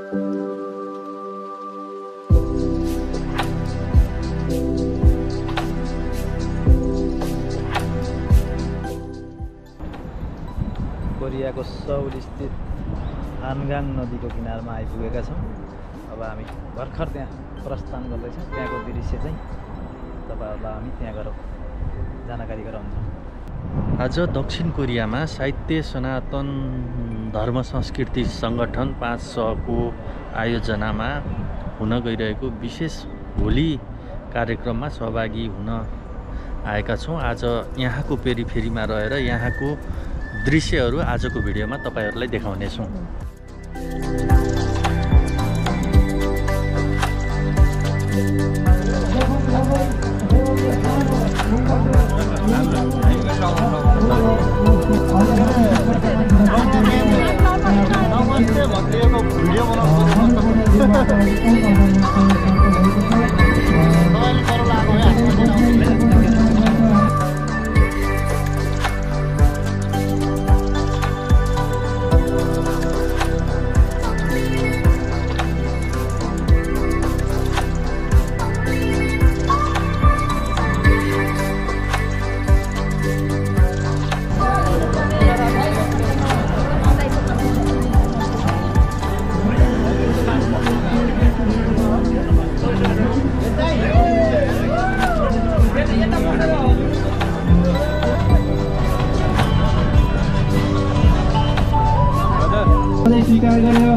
कोरियाको सौल स्थित हानगाङ नदीको किनारमा आइपुगेका छौँ। अब हामी भर्खर त्यहाँ प्रस्थान गर्दैछौँ। त्यहाँको दृश्य चाहिँ तपाईहरुलाई हामी त्यहाँ गएर जानकारी गराउँछौँ। आज दक्षिण कोरियामा साहित्य सनातन धर्म संस्कृति संगठन 500को आयोजनामा हुन गइरहेको विशेष होली कार्यक्रममा सहभागी हुन आएका छौँ। आज यहाँको पेरिफेरीमा रहेर यहाँको दृश्यहरू आजको भिडियोमा तपाईहरुलाई देखाउनेछौँ। स्वीकार गरेर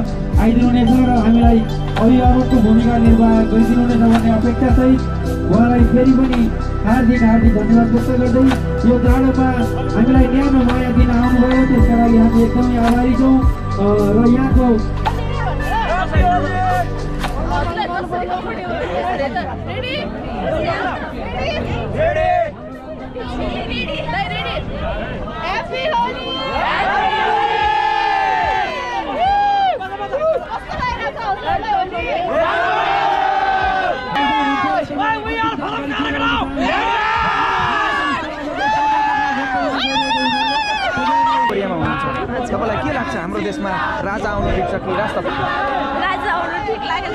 आइदिनुहुनेछ र हामीलाई अभिभावकको भूमिका निर्वाह गरिदिनुहुनेछ भन्ने अपेक्षा सहित उहाँलाई फेरि पनि हार्दिक धन्यवाद व्यक्त गर्दै यो चाडमा हामीलाई न्यानो माया दिन आउनुभयो त्यसका लागि हामी एकदमै आभारी छौँ र यहाँको तपाईलाई के लाग्छ हाम्रो देशमा राजा आउनु ठिक छ कि राष्ट्रपति? राजा आउनु ठिक लाग्छ।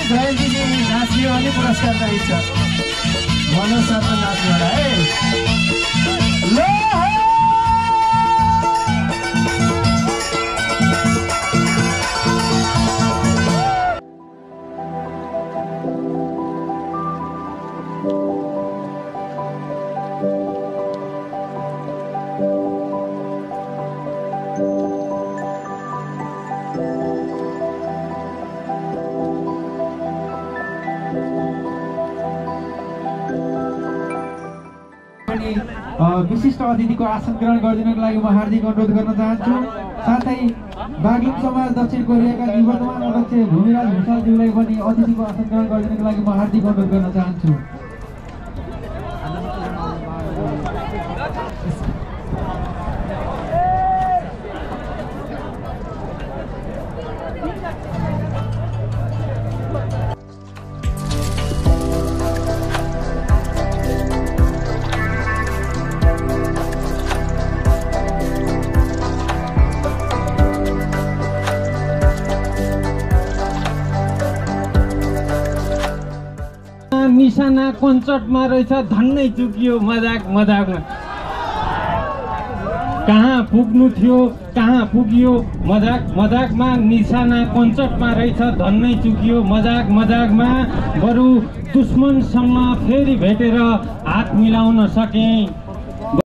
जयन्तीजी नाच्यो भने पुरस्कार चाहिन्छ। मनोज शर्मा नाच्नु होला है। विशिष्ट अतिथिको आसन ग्रहण गरिदिनको लागि म हार्दिक अनुरोध गर्न चाहन्छु। साथै बागलुङ समाज दक्षिण कोरियाका निवर्तमान अध्यक्ष भूमिराज भुषालज्यूलाई पनि अतिथिको आसन ग्रहण गरिदिनको लागि म हार्दिक अनुरोध गर्न चाहन्छु। निशाना कन्सर्टमा रहेछ धन्नै चुकियो मजाक मजाकमा कहाँ पुग्नु थियो कहाँ पुगियो मजाक मजाकमा निशाना कन्सर्टमा रहेछ धन्नै चुकियो मजाक मजाकमा बरु दुश्मनसँग फेरि भेटेर हात मिलाउन सकेँ